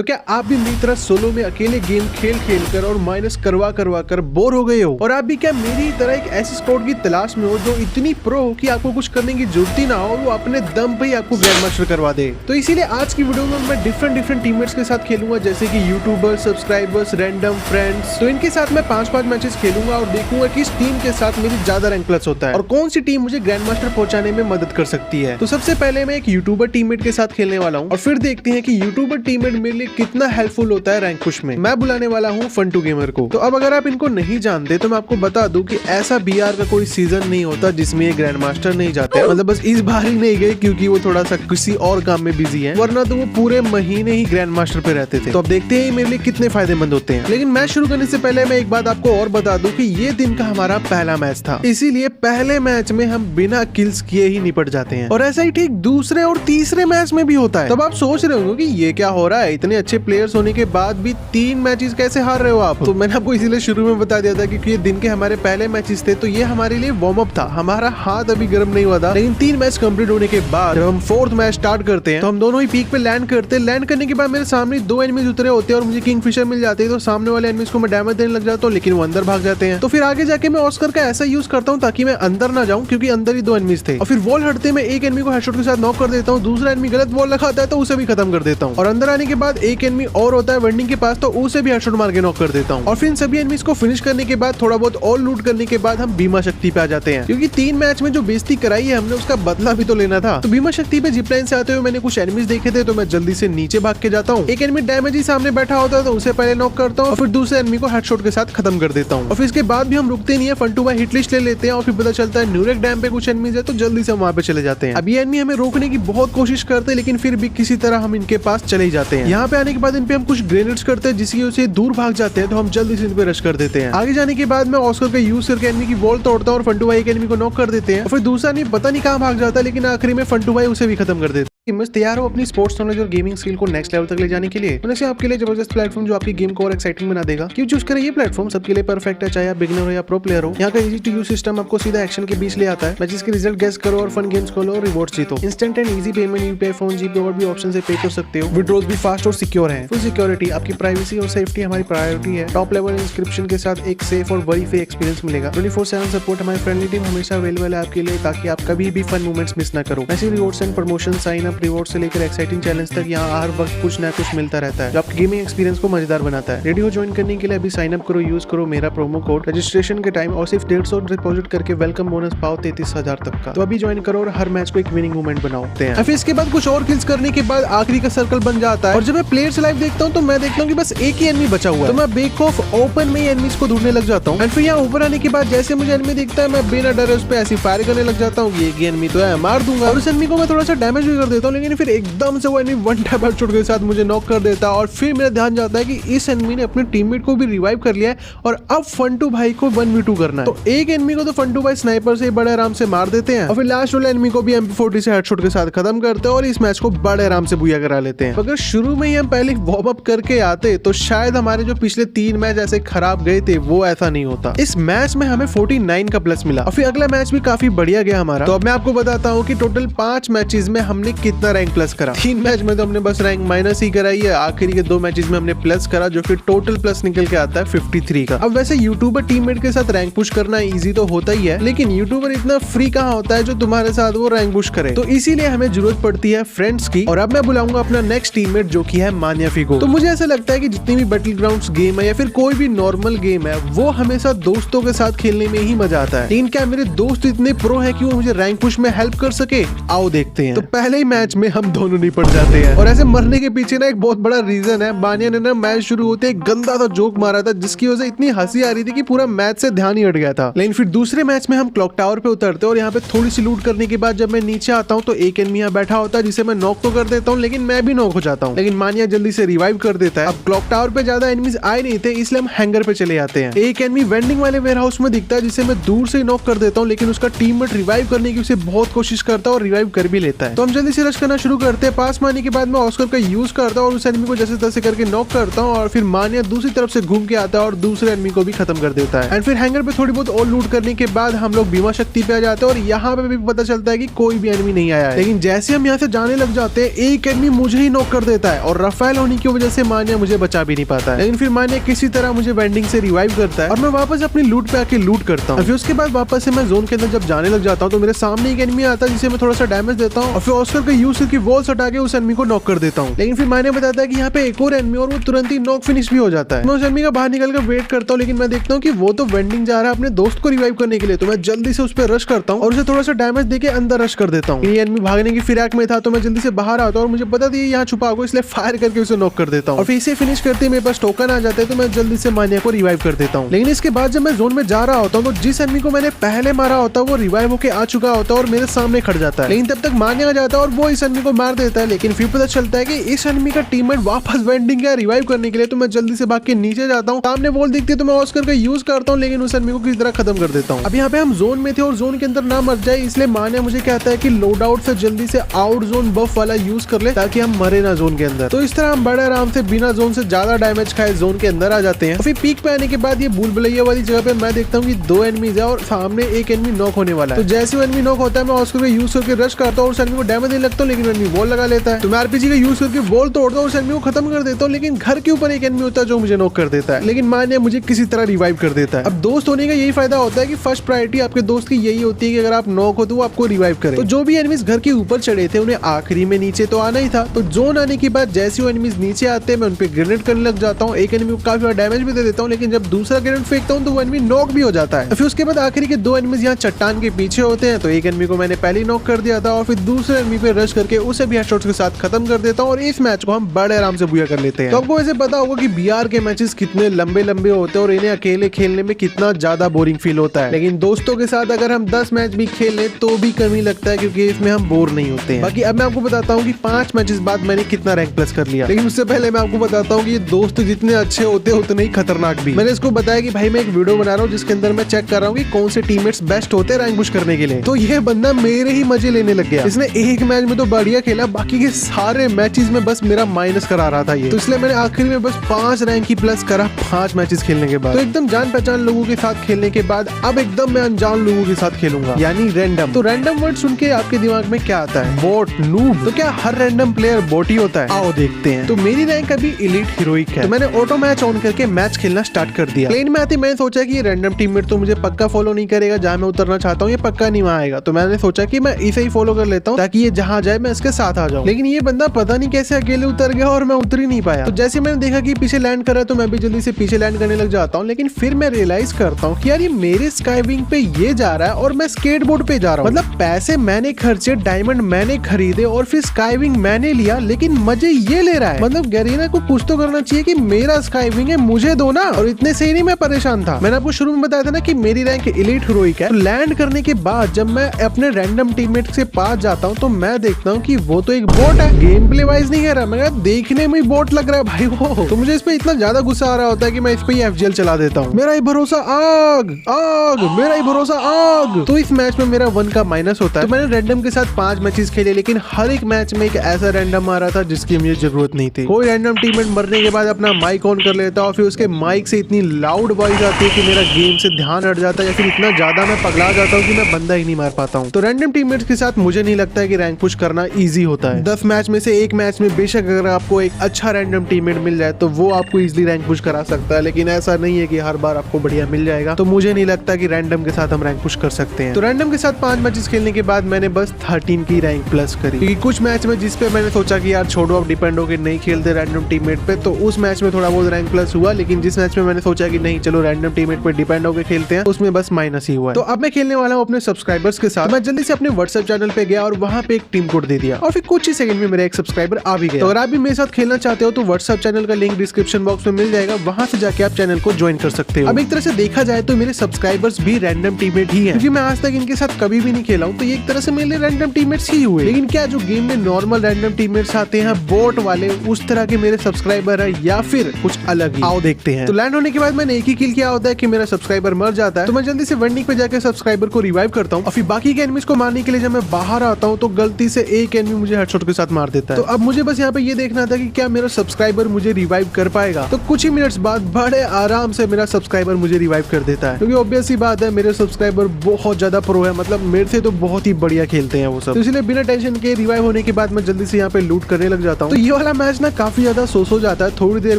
तो क्या आप भी मेरी तरह सोलो में अकेले गेम खेल खेल कर और माइनस करवा करवा कर बोर हो गए हो, और आप भी क्या मेरी तरह एक ऐसी स्क्वाड की तलाश में हो जो इतनी प्रो हो कि आपको कुछ करने की जरूरत ही ना हो, वो अपने दम पे ही आपको ग्रैंड मास्टर करवा दे। तो इसीलिए आज की वीडियो में मैं डिफरेंट टीममेट्स के साथ खेलूंगा, जैसे कि यूट्यूबर्स, सब्सक्राइबर्स, रैंडम फ्रेंड्स। तो इनके साथ मैं 5-5 मैचेस खेलूंगा और देखूंगा कि इस टीम के साथ मेरी ज्यादा रैंक प्लस होता है और कौन सी टीम मुझे ग्रैंड मास्टर पहुंचाने में मदद कर सकती है। तो सबसे पहले मैं एक यूट्यूबर टीममेट के साथ खेलने वाला हूँ और फिर देखते हैं कि यूट्यूबर टीममेट मेरे लिए कितना हेल्पफुल होता है रैंक पुश में। मैं बुलाने वाला हूँ फंटू गेमर को। तो अब अगर आप इनको नहीं जानते तो मैं आपको बता दूं कि ऐसा बीआर का कोई सीजन नहीं होता जिसमें ये ग्रैंड मास्टर नहीं जाते, मतलब बस इस बार ही नहीं गए क्योंकि वो थोड़ा सा किसी और काम में बिजी है, वरना तो वो पूरे महीने ही ग्रैंड मास्टर पे रहते थे। तो अब देखते हैं मेरे लिए कितने फायदेमंद होते हैं। लेकिन मैच शुरू करने से पहले मैं एक बात आपको और बता दूं कि ये दिन का हमारा पहला मैच था, इसीलिए पहले मैच में हम बिना किल्स किए ही निपट जाते हैं और ऐसा ही ठीक दूसरे और तीसरे मैच में भी होता है। तब आप सोच रहे होंगे कि ये क्या हो रहा है, इतने अच्छे प्लेयर्स होने के बाद भी 3 मैचेस कैसे हार रहे हो आप। तो मैंने आपको इसीलिए शुरू में बता दिया था क्योंकि ये दिन के हमारे पहले मैचेस थे, तो ये हमारे लिए वार्म अप था, हमारा हाथ अभी गर्म नहीं हुआ था। लेकिन 3 मैच कंप्लीट होने के बाद जब हम 4th मैच स्टार्ट करते हैं तो हम दोनों ही पीक पे लैंड करते हैं। लैंड करने के बाद मेरे सामने 2 एनिमीज उतरे होते हैं और मुझे किंगफिशर मिल जाते हैं, तो सामने वाले एनिमीज को मैं डैमेज देने लग जाता हूँ, लेकिन वो अंदर भाग जाते हैं। तो फिर आगे जाके मैं ऑस्कर का ऐसा यूज करता हूँ ताकि मैं अंदर ना जाऊँ, क्योंकि अंदर ही 2 एनिमीज थे। और फिर वॉल हटते मैं एक एनिमी को हेडशॉट के साथ नॉक कर देता हूँ, दूसरा एनिमी गलत वॉल लगाता है तो उसे भी खत्म कर देता हूँ। और अंदर आने के बाद एक एनिमी और होता है वेंडिंग के पास, तो उसे भी हेडशॉट मार के नॉक कर देता हूँ। और फिर इन सभी एनिमीज को फिनिश करने के बाद थोड़ा बहुत और लूट करने के बाद हम भीमा शक्ति पे आ जाते हैं, क्योंकि 3 मैच में जो बेइज्जती कराई है हमने उसका बदला भी तो लेना था। तो भीमा शक्ति पे जिप लाइन से आते हुए मैंने कुछ एनिमीज देखे थे, तो मैं जल्दी से नीचे भाग के जाता हूँ। एक एनिमी डैमेज ही सामने बैठा होता है तो उसे पहले नॉक करता हूँ और फिर दूसरे एनिमी को हेडशॉट के साथ खत्म कर देता हूँ। और फिर इसके बाद भी हम रुकते नहीं है, फंटू भाई हिट लिस्ट ले लेते हैं और फिर पता चलता है न्यूरेक डैम पे कुछ एनिमीज है, तो जल्दी से वहां पे चले जाते हैं। अब ये एनिमी हमें रोकने की बहुत कोशिश करते हैं, लेकिन फिर भी किसी तरह हम इनके पास चले ही जाते हैं। यहाँ पे आने के बाद इन पे हम कुछ ग्रेनेड्स करते हैं जिसकी वजह से दूर भाग जाते हैं, तो हम जल्दी से इन पे रश कर देते हैं। आगे जाने के बाद मैं ऑस्कर का यूज करके एनिमी की वॉल तोड़ता हूँ और फंटू भाई एक एनिमी को नॉक कर देते हैं। और फिर दूसरा एनिमी पता नहीं कहाँ भाग जाता है, लेकिन आखिरी में फंटू भाई उसे भी खत्म कर देते हैं। तैयार हो अपनी स्पोर्ट्स नॉलेज और गेमिंग स्किल को नेक्स्ट लेवल तक ले जाने के लिए, तो आपके लिए जबरदस्त प्लेटफॉर्म जो आपकी गेम को और एक्साइटिंग बना देगा। क्यों चूज करें ये प्लेटफॉर्म, सबके लिए परफेक्ट है, चाहे आप बिगिनर हो या प्रो प्लेयर हो। यहाँ का इजी टू यूज सिस्टम आपको सीधा एक्शन के बीच ले आता है। मैचेस के रिजल्ट गेस करो और फन गेम्स खोलो और रिवॉर्ड्स जीतो। Instant and easy payment, UPI, phone, GPay और भी ऑप्शन से पे कर सकते हो। विड्रॉल्स भी फास्ट और सिक्योर है। फुल सिक्योरिटी, आपकी प्राइवेसी और सेफ्टी हमारी प्रायोरिटी है। टॉप लेवल इंस्क्रिप्शन के साथ एक सेफ और वेरी फ्री एक्सपीरियंस मिलेगा। 24/7 सपोर्ट, हमारी फ्रेंडली टीम हमेशा अवेलेबल है आपके लिए, ताकि आप कभी भी फन मोमेंट्स मिस ना करो। Massive rewards and promotion, sign up reward से लेकर एक्साइटिंग चैलेंज तक यहाँ हर वक्त कुछ ना कुछ मिलता रहता है जो आपके गेमिंग एक्सपीरियंस को मजेदार बनाता है। रेडी हो ज्वाइन करने के लिए अभी साइन अप करो, यूज करो मेरा प्रोमो कोड रजिस्ट्रेशन के टाइम और सिर्फ 150 डिपॉजिट करके वेलकम बोनस पाओ 33,000 तक का। तो अभी ज्वाइन करो और हर मैच को एक विनिंग मोमेंट बनाते हैं। फिर इसके बाद कुछ और किल्स करने के बाद आखिरी का सर्कल बन जाता है और जब मैं प्लेयर्स लाइव देखता हूँ तो मैं देखता हूँ कि बस एक ही एनिमी बचा हुआ है, तो मैं बेक ऑफ ओपन में ही एनिमीज को ढूंढने लग जाता हूँ। एंड फिर यहाँ ऊपर आने के बाद जैसे मुझे एनिमी दिखता है मैं बिना डरे उस पर ऐसी फायर करने लग जाता हूँ कि एक एनिमी तो है, मार दूंगा। और उस एनिमी को मैं थोड़ा सा डैमेज भी कर देता हूँ, लेकिन फिर एकदम से वो एनिमी 1 टैप हेडशॉट के साथ मुझे नॉक कर देता है। और फिर मेरा ध्यान जाता है कि इस एनिमी ने अपने टीममेट को भी रिवाइव कर लिया है और अब फंटू भाई को 1v2 करना है। तो एक एनिमी को तो फंटू भाई स्नाइपर से बड़े आराम से मार देते हैं और फिर लास्ट वाले एनिमी को भी MP40 से हेडशॉट के साथ खत्म करते हैं और इस मैच को बड़े आराम से बुया करा लेते हैं। अगर शुरू में ही हम पहले वार्म अप करके आते तो शायद हमारे जो पिछले 3 मैच ऐसे खराब गए थे वो ऐसा नहीं होता। इस मैच में हमें 49 का प्लस मिला और फिर अगला मैच भी काफी बढ़िया गया हमारा। तो अब मैं आपको बताता हूँ कि टोटल 5 मैचेस में हमने कितना रैंक प्लस करा। 3 मैच में तो हमने बस रैंक माइनस ही कराई है, आखिरी के 2 मैचेस में हमने प्लस करा, जो फिर टोटल प्लस निकल के आता है 53 का। अब वैसे यूट्यूबर टीममेट के साथ रैंक पुश करना इजी तो होता ही है, लेकिन यूट्यूबर इतना फ्री कहाँ होता है जो तुम्हारे साथ वो रैंक पुश करे। तो इसीलिए हमें जरूरत पड़ती है फ्रेंड्स की। और अब मैं बुलाऊंगा अपना नेक्स्ट टीममेट जो कि है मानियाफिको। तो मुझे ऐसा लगता है कि जितनी भी बैटल ग्राउंड्स गेम है या फिर कोई भी नॉर्मल गेम है वो हमेशा दोस्तों के साथ खेलने में ही मजा आता है। लेकिन क्या मेरे दोस्त इतने प्रो है कि वो मुझे रैंक पुश में हेल्प कर सके? आओ देखते हैं। तो पहले ही मैच में हम दोनों निपट जाते हैं और ऐसे मरने के पीछे ना एक बहुत बड़ा रीजन है। बानिया ने ना मैच शुरू होते एक गंदा सा जोक मारा था जिसकी वजह से इतनी हंसी आ रही थी कि पूरा मैच से ध्यान ही हट गया था। लेकिन फिर दूसरे मैच में हम क्लॉक टावर पे उतरते और यहाँ पे थोड़ी सी लूट करने के बाद जब मैं नीचे आता हूँ तो एक एनिमी यहाँ बैठा होता है जिसे मैं नॉक तो कर देता हूँ, लेकिन मैं भी नॉक हो जाता हूँ। लेकिन मानिया जल्दी से रिवाइव कर देता है। अब क्लॉक टावर पे ज्यादा एनिमीज आए नहीं थे, इसलिए हम हैंगर पे चले जाते हैं। एक एनिमी वेंडिंग वाले वेयर हाउस में दिखता है जिसे मैं दूर से नॉक कर देता हूँ, लेकिन उसका टीममेट रिवाइव करने की उसे बहुत कोशिश करता है और रिवाइव कर भी लेता है। तो हम जल्दी से रश करना शुरू करते हैं। पास में आने के बाद मैं ऑस्कर का यूज करता हूँ और उस एनिमी को जैसे तैसे करके नॉक करता हूँ और फिर मानिया दूसरी तरफ से घूम के आता है और दूसरे एनिमी को भी खत्म कर देता है। एंड फिर हैंगर पे थोड़ी बहुत और लूट करने के बाद हम लोग बीमा शक्ति पे आ जाते हैं और यहाँ पे भी पता चलता है कि कोई भी एनिमी नहीं आया है। लेकिन जैसे हम यहाँ से जाने लग जाते हैं एक एनिमी मुझे ही नॉक कर देता है और रफेल होने की वजह से मानिया मुझे बचा भी नहीं पाता है। लेकिन फिर मानिया किसी तरह मुझे वेंडिंग से रिवाइव करता है और मैं वापस अपनी लूट पे आके लूट करता हूँ। फिर उसके बाद वापस से मैं जोन के अंदर जब जाने लग जाता हूँ तो मेरे सामने एक एनिमी आता है जिसे मैं थोड़ा सा डैमेज देता हूँ और फिर ऑस्कर का यूज करके वॉल हटा के उस एनिमी को नॉक कर देता हूँ। लेकिन फिर मानिया बताता है कि यहाँ पे एक और एनिमी और वो तुरंत ही नॉक फिनिश भी हो जाता है। मैं उस एनिमी का बाहर निकल कर वेट करता हूँ लेकिन मैं देखता हूँ कि वो तो वेंडिंग जा रहा है अपने दोस्त को रिवाइव करने के लिए, तो मैं जल्दी से उस पर रश करता हूँ और उसे थोड़ा सा डैमेज देके अंदर रश कर देता हूँ। ये एनिमी भागने की फिराक में था तो मैं जल्दी से बाहर आता हूँ और मुझे पता था यहाँ छुपा होगा इसलिए फायर करके उसे नॉक कर देता हूँ और फिर इसे फिनिश करते मेरे पास टोकन आ जाता है तो मैं जल्दी से मानिया को रिवाइव कर देता हूँ। लेकिन इसके बाद जब मैं जोन में जा रहा होता हूँ तो जिस एनिमी को मैंने पहले मारा होता है वो रिवाइव होकर आ चुका होता है और मेरे सामने खड़ जाता है। लेकिन तब तक मानिया आ जाता है और वो इस एनिमी को मार देता है। लेकिन फिर पता चलता है कि इस एनिमी का टीममेट वापस वेंडिंग गया रिवाइव करने के लिए, तो मैं जल्दी से भाग के नीचे जाता हूँ। सामने वॉल दिखती है तो मैं ऑस्कर का यूज करता हूँ लेकिन उस एनिमी को किसी तरह खत्म कर देता हूँ। अब यहाँ पे हम जोन में थे और जोन के अंदर ना मर जाए इसलिए मानिया मुझे कहता है कि लोड आउट से जल्दी से आउट जोन बफ वाला यूज कर ले ताकि हम मरे ना जोन के अंदर। तो इस तरह हम बड़े आराम से बिना जोन से ज्यादा डैमेज खाए जोन के अंदर आ जाते हैं। फिर पीक पे आने के बाद ये भूल भुलैया वाली जगह पे मैं देखता हूँ कि दो एनिमीज है और सामने एक एनिमी नॉक होने वाला है। तो जैसे वो एनिमी नॉक होता है मैं ऑस्कर का यूज करके रश करता हूँ और उस एनिमी को डैमेज नहीं लगता हूँ लेकिन एनिमी वॉल लगा लेता है। तो मैं आरपीजी का यूज करके वॉल तोड़ता हूँ और उस एनिमी को खत्म कर देता हूँ। लेकिन घर के ऊपर एक एनिमी होता है जो मुझे नॉक कर देता है लेकिन मानिया मुझे किसी तरह रिवाइव कर देता है। अब दोस्त होने का यही फायदा होता है कि फर्स्ट प्रायोरिटी आपके दोस्त की यही होती है कि अगर आप नॉक हो तो वो आपको रिवाइव करे। तो जो भी एनिमीज घर के ऊपर चढ़े थे उन्हें आखिरी में नीचे तो आना ही था। तो जोन आने के बाद जैसे वो एनिमीज नीचे आते हैं मैं उन पे ग्रेनेड करने लग जाता हूँ। एक एनिमी को काफी बार डैमेज भी दे देता हूँ लेकिन जब दूसरा ग्रेनेड फेंकता हूँ तो वो एनिमी नॉक भी हो जाता है। फिर उसके बाद आखिरी के दो एनिमीज यहाँ चट्टान के पीछे होते हैं। तो एक एनिमी को मैंने पहले नॉक कर दिया था और फिर दूसरे एनिमी पे रश करके उसे भी हेडशॉट्स के साथ खत्म कर देता हूँ और इस मैच को हम बड़े आराम से बुया कर लेते हैं। तो आपको वैसे पता होगा कि बीआर के मैचेस कितने लंबे लंबे होते हैं और इन्हें अकेले खेलने में कितना ज्यादा बोरिंग फील होता है। लेकिन दोस्तों के साथ अगर हम 10 मैच भी खेलें तो भी कमी लगता है क्योंकि इसमें हम बोर नहीं होते हैं। बाकी अब मैं आपको बताता हूँ कि 5 मैचेस बाद मैंने कितना रैंक प्लस कर लिया। लेकिन उससे पहले मैं आपको बताता हूँ कि दोस्त जितने अच्छे होते हैं उतने ही खतरनाक भी। मैंने इसको बताया कि भाई मैं एक वीडियो बना रहा हूँ जिसके अंदर मैं चेक कर रहा हूँ कि कौन से टीममेट्स बेस्ट होते हैं रैंक पुश करने के लिए। तो ये बंदा मेरे ही मजे लेने लग गया। इसने एक मैच में तो बढ़िया खेला, बाकी के सारे मैचेस में बस मेरा माइनस करा रहा था ये। तो इसलिए मैंने आखिर में बस 5 रैंक ही प्लस करा 5 मैचेस खेलने के बाद। तो एकदम जान पहचान लोगों के साथ खेलने के बाद अब एकदम मैं अनजान लोगों के साथ खेलूंगा यानी रैंडम। तो रैंडम वर्ड सुन के आपके दिमाग में क्या आता है? Boat, noob. तो क्या हर रैंडम प्लेयर बोट ही होता है? आओ देखते हैं। तो मेरी रैंक अभी एलीट हीरोइक है। तो मैंने ऑटो मैच ऑन करके मैच खेलना स्टार्ट कर दिया। प्लेन में आते मैंने सोचा कि ये रैंडम टीममेट तो मुझे पक्का फॉलो नहीं करेगा, जहां मैं उतरना चाहता हूँ ये पक्का नहीं वहां आएगा। तो मैंने सोचा कि मैं इसे ही फॉलो कर लेता हूँ ताकि ये जहां जाए मैं इसके साथ आ जाऊँ। लेकिन ये बंदा पता नहीं कैसे अकेले उतर गया और मैं उतर ही नहीं पाया। तो जैसे मैंने देखा कि पीछे लैंड कर रहा है तो मैं भी जल्दी से पीछे लैंड करने लग जाता हूँ। लेकिन फिर मैं रियलाइज करता हूँ कि यार ये मेरे स्काईविंग पे ये जा रहा है और मैं स्केटबोर्ड पे जा रहा हूँ। मतलब पैसे मैंने खर्चे, डायमंड मैंने खरीदे और फिर स्काईविंग मैंने लिया, लेकिन मजे ये ले रहा है। मतलब गरीना को कुछ तो करना चाहिए कि मेरा स्काईविंग है मुझे दो ना। और इतने से ही नहीं मैं परेशान था। मैंने आपको शुरू में बताया था ना कि मेरी रैंक एलीट हीरोइक है। तो लैंड करने के बाद जब मैं अपने रैंडम टीममेट से पास जाता हूँ तो मैं देखता हूँ कि वो तो एक बोट है। गेम प्ले वाइज नहीं कह रहा, मैं देखने में ही बोट लग रहा है भाई वो। तो मुझे इस पे इतना ज्यादा गुस्सा आ रहा होता है कि मैं इस पे एफजीएल चला देता हूँ। मेरा ही भरोसा आग आग, मेरा ही भरोसा आग। तो इस मैच में मेरा 1 का माइनस होता है। तो मैंने रैंडम के साथ 5 मैचेस खेले लेकिन हर एक मैच में एक ऐसा रैंडम आ रहा था जिसकी मुझे जरूरत नहीं थी। कोई रैंडम टीममेट मरने के बाद अपना माइक ऑन कर लेता और फिर उसके माइक से इतनी लाउड वॉइस आती है कि मेरा गेम से ध्यान हट जाता है या फिर इतना ज्यादा मैं पगला जाता हूँ कि मैं बंदा ही नहीं मार पाता हूँ। तो रैंडम टीममेट्स के साथ मुझे नहीं लगता है कि रैंक पुश करना इजी होता है। 10 मैच में से एक मैच में बेशक अगर आपको एक अच्छा रैंडम टीममेट मिल जाए तो वो आपको इजीली रैंक पुश करा सकता है, लेकिन ऐसा नहीं है कि हर बार आपको बढ़िया मिल जाएगा। तो मुझे नहीं लगता कि रैंडम के साथ हम रैंक पुश कर सकते हैं। तो रैंडम के साथ 5 मैचेस खेलने के बाद मैंने बस 13 की रैंक प्लस करी, क्योंकि कुछ मैच में जिस पे मैंने सोचा कि यार छोड़ो अब डिपेंड होकर नहीं खेलते रैंडम टीममेट पे, तो उस मैच में थोड़ा बहुत रैंक प्लस हुआ। लेकिन जिस मैच में मैंने सोचा कि नहीं चलो रैंडम टीममेट पे डिपेंड होकर खेलते हैं उसमें बस माइनस ही हुआ है। तो अब मैं खेलने वाला हूँ अपने सब्सक्राइबर्स के साथ। मैं जल्दी से अपने व्हाट्सएप चैनल पे गया और वहां पे एक टीम कोड दे दिया और फिर कुछ ही सेकंड में मेरा एक सब्सक्राइबर आ भी गया। तो अगर आप भी मेरे साथ खेलना चाहते हो तो व्हाट्सएप चैनल का लिंक डिस्क्रिप्शन बॉक्स में मिल जाएगा, वहां से जाके आप चैनल को ज्वाइन कर सकते हो। अब एक तरह से देखा जाए तो मेरे सब्सक्राइबर्स भी रैंडम टीममेट ही हैं, क्योंकि मैं आज तक इनके साथ कभी भी नहीं खेला हूँ। तो ये एक तरह से मेरे लिए रैंडम टीममेट्स ही हुए। लेकिन क्या जो गेम में नॉर्मल रैंडम टीममेट्स आते हैं बोट वाले, उस तरह के मेरे सब्सक्राइबर है या फिर कुछ अलग ही? आओ देखते हैं। तो लैंड होने के बाद मैंने एक ही किल किया होता है कि मेरा सब्सक्राइबर मर जाता है। तो मैं जल्दी से वेंडिंग पे जाकर सब्सक्राइबर को रिवाइव करता हूँ और फिर बाकी के एनिमीज को मारने के लिए जब मैं बाहर आता हूँ तो गलती से से एक एनिमी मुझे हेडशॉट के साथ मार देता है। तो अब मुझे बस यहाँ पे ये देखना था कि क्या मेरा सब्सक्राइबर मुझे रिवाइव कर पाएगा। तो कुछ ही मिनट्स बाद बड़े आराम से मेरा सब्सक्राइबर मुझे रिवाइव कर देता है, क्योंकि ऑब्वियस सी बात है मेरे सब्सक्राइबर बहुत ज्यादा प्रो है, मतलब मेरे से तो बहुत ही बढ़िया खेलते हैं वो सब। तो इसलिए बिना टेंशन के रिवाइव होने के बाद मैं जल्दी से यहाँ पे लूट करने लग जाता हूँ। तो ये वाला मैच ना काफी ज्यादा सोच हो जाता है। थोड़ी देर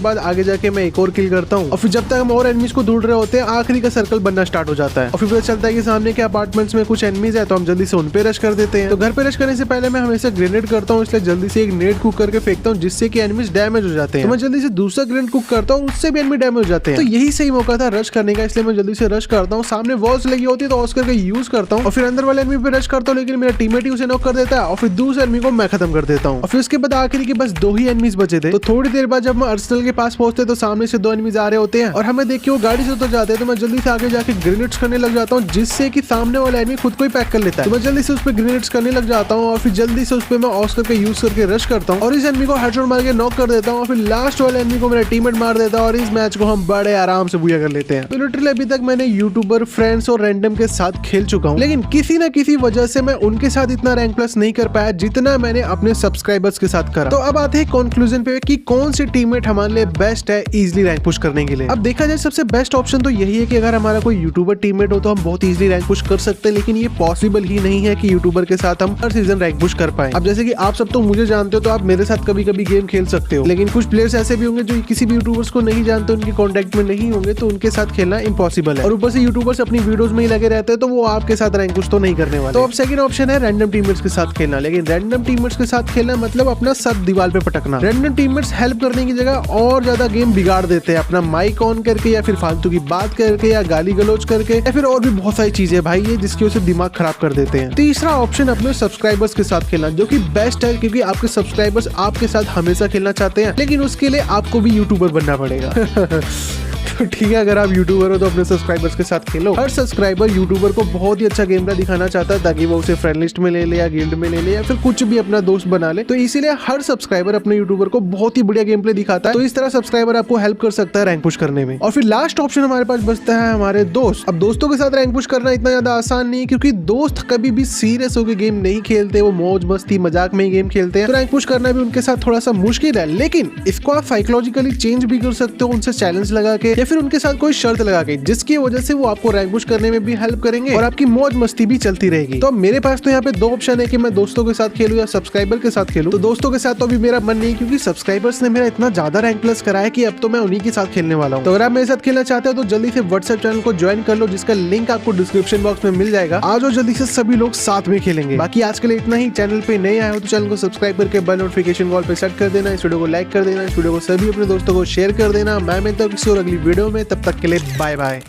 बाद आगे जाके मैं एक और किल करता हूँ और फिर जब तक हम और एनिमीज को ढूंढ रहे होते हैं आखिरी का सर्कल बनना स्टार्ट हो जाता है और फिर पता चलता है कि सामने के अपार्टमेंट्स में कुछ एनिमीज है, तो हम जल्दी से उन पे रश कर देते हैं। तो घर पे रश करने से पहले मैं हमेशा ग्रेनेड करता हूँ, इसलिए जल्दी से एक नेड कुक करके फेंकता हूँ जिससे कि एनिमीज डैमेज हो जाते हैं। तो मैं जल्दी से दूसरा ग्रेनेड कुक करता हूँ, उससे भी एनिमी डैमेज हो जाते हैं। तो यही सही मौका था रश करने का, इसलिए मैं जल्दी से रश करता हूँ। सामने वॉल्स लगी होती है तो ऑस्कर का यूज करता हूँ और फिर अंदर वाले एनिमी पे रश करता हूँ, लेकिन मेरा टीममेट ही उसे नॉक कर देता है और फिर दूसरे एनिमी को मैं खत्म कर देता हूँ। और फिर उसके बाद आखिरी के बस 2 ही एनिमीज बचे थे। तो थोड़ी देर बाद जब हम अर्सेनल के पास पहुंचते तो सामने से 2 एनिमीज आ रहे होते हैं और हमें देख के वो गाड़ी से उतर जाते हैं। तो मैं जल्दी से आगे जाके ग्रेनेड्स करने लग जाता हूँ, जिससे कि सामने वाला एनिमी खुद को ही पैक कर लेता है। तो मैं जल्दी से उस पर ग्रेनेड्स करने लग जाता हूँ और फिर जल्दी से उस पर मैं ऑस्कर का यूज करके रश करता हूँ और इस एनिमी को हेडशॉट मार के नॉक कर देता हूँ और फिर लास्ट वाले एनिमी को मेरा टीममेट मार देता है और इस मैच को हम बड़े आराम से बुया कर लेते हैं। तो लिटरली अभी तक मैंने यूट्यूबर, फ्रेंड्स और रैंडम के साथ खेल चुका हूँ, लेकिन किसी न किसी वजह से मैं उनके साथ इतना रैंक प्लस नहीं कर पाया जितना मैंने अपने सब्सक्राइबर्स के साथ करा। तो अब आते हैं कंक्लूजन पे कि कौन सी टीममेट हमारे लिए बेस्ट है इजीली रैंक पुश करने के लिए। अब देखा जाए सबसे बेस्ट ऑप्शन तो यही है कि अगर हमारा कोई यूट्यूबर टीममेट हो तो हम बहुत इजीली रैंक पुश कर सकते हैं, लेकिन ये पॉसिबल ही नहीं है कि यूट्यूबर के साथ हम हर सीजन रैंक पुश कर पाए। अब जैसे कि आप सब तो मुझे जानते हो, तो आप मेरे साथ कभी कभी गेम खेल सकते हो, लेकिन कुछ प्लेयर्स ऐसे भी होंगे जो किसी भी यूट्यूबर्स को नहीं जानते, उनके कॉन्टेक्ट में नहीं होंगे, तो उनके साथ खेलना इम्पॉसिबल है। और ऊपर से यूट्यूबर्स अपनी वीडियोस में ही लगे रहते हैं, तो वो आपके साथ रैंक पुश तो नहीं करने वाले। तो अब सेकंड ऑप्शन है रैंडम टीममेट्स के साथ खेलना, लेकिन रैंडम टीममेट्स के साथ खेलना मतलब अपना सर दीवार पे पटकना। रैंडम टीममेट्स हेल्प करने की जगह और ज्यादा गेम बिगाड़ देते हैं, अपना माइक ऑन करके या फिर फालतू की बात करके या गाली गलौज करके या फिर और भी बहुत सारी चीजें भाई ये जिसकी वजह से दिमाग खराब कर देते हैं। तीसरा ऑप्शन अपने सब्सक्राइबर्स के साथ खेलना, जो कि बेस्ट है क्योंकि आपके सब्सक्राइबर्स आपके साथ हमेशा खेलना चाहते हैं, लेकिन उसके लिए आपको भी यूट्यूबर बनना पड़ेगा। ठीक है, अगर आप यूट्यूबर हो तो अपने सब्सक्राइबर्स के साथ खेलो। हर सब्सक्राइबर यूट्यूबर को बहुत ही अच्छा गेम प्ले दिखाना चाहता है ताकि वो उसे फ्रेंड लिस्ट में ले ले या गिल्ड में ले ले या फिर कुछ भी अपना दोस्त बना ले। तो इसीलिए हर सब्सक्राइबर अपने यूट्यूबर को बहुत ही बढ़िया गेम प्ले दिखाता है। तो इस तरह सब्सक्राइबर आपको हेल्प कर सकता है रैंक पुश करने में। और फिर लास्ट ऑप्शन हमारे पास बचता है हमारे दोस्त। अब दोस्तों के साथ रैंक पुश करना इतना ज्यादा आसान नहीं है, क्योंकि दोस्त कभी भी सीरियस होकर गेम नहीं खेलते, वो मौज मस्ती मजाक में ही गेम खेलते हैं। तो रैंक पुश करना भी उनके साथ थोड़ा सा मुश्किल है, लेकिन इसको आप साइकोलॉजिकली चेंज भी कर सकते हो, उनसे चैलेंज लगा के या फिर उनके साथ कोई शर्त लगा के, जिसकी वजह से वो आपको रैंक पुश करने में भी हेल्प करेंगे और आपकी मौज मस्ती भी चलती रहेगी। तो मेरे पास तो यहाँ पे 2 ऑप्शन है कि मैं दोस्तों के साथ खेलूं या सब्सक्राइबर के साथ खेलूं। तो दोस्तों के साथ तो अभी मेरा मन नहीं, क्योंकि सब्सक्राइबर्स ने मेरा इतना ज्यादा रैंक प्लस कराया कि अब तो मैं उन्हीं के साथ खेलने वाला हूँ। तो अगर आप मेरे साथ खेलना चाहते हो तो जल्दी से व्हाट्सएप चैनल को ज्वाइन कर लो, जिसका लिंक आपको डिस्क्रिप्शन बॉक्स में मिल जाएगा। आज और जल्दी से सभी लोग साथ में खेलेंगे। बाकी आज के लिए इतना ही। चैनल पे नए आए हो तो चैनल को सब्सक्राइब करके बेल नोटिफिकेशन कॉल पे सेट कर देना, इस वीडियो को लाइक कर देना, इस वीडियो को सभी अपने दोस्तों को शेयर कर देना। मैं मिलता हूँ किसी और अगली वीडियो में, तब तक के लिए बाय बाय।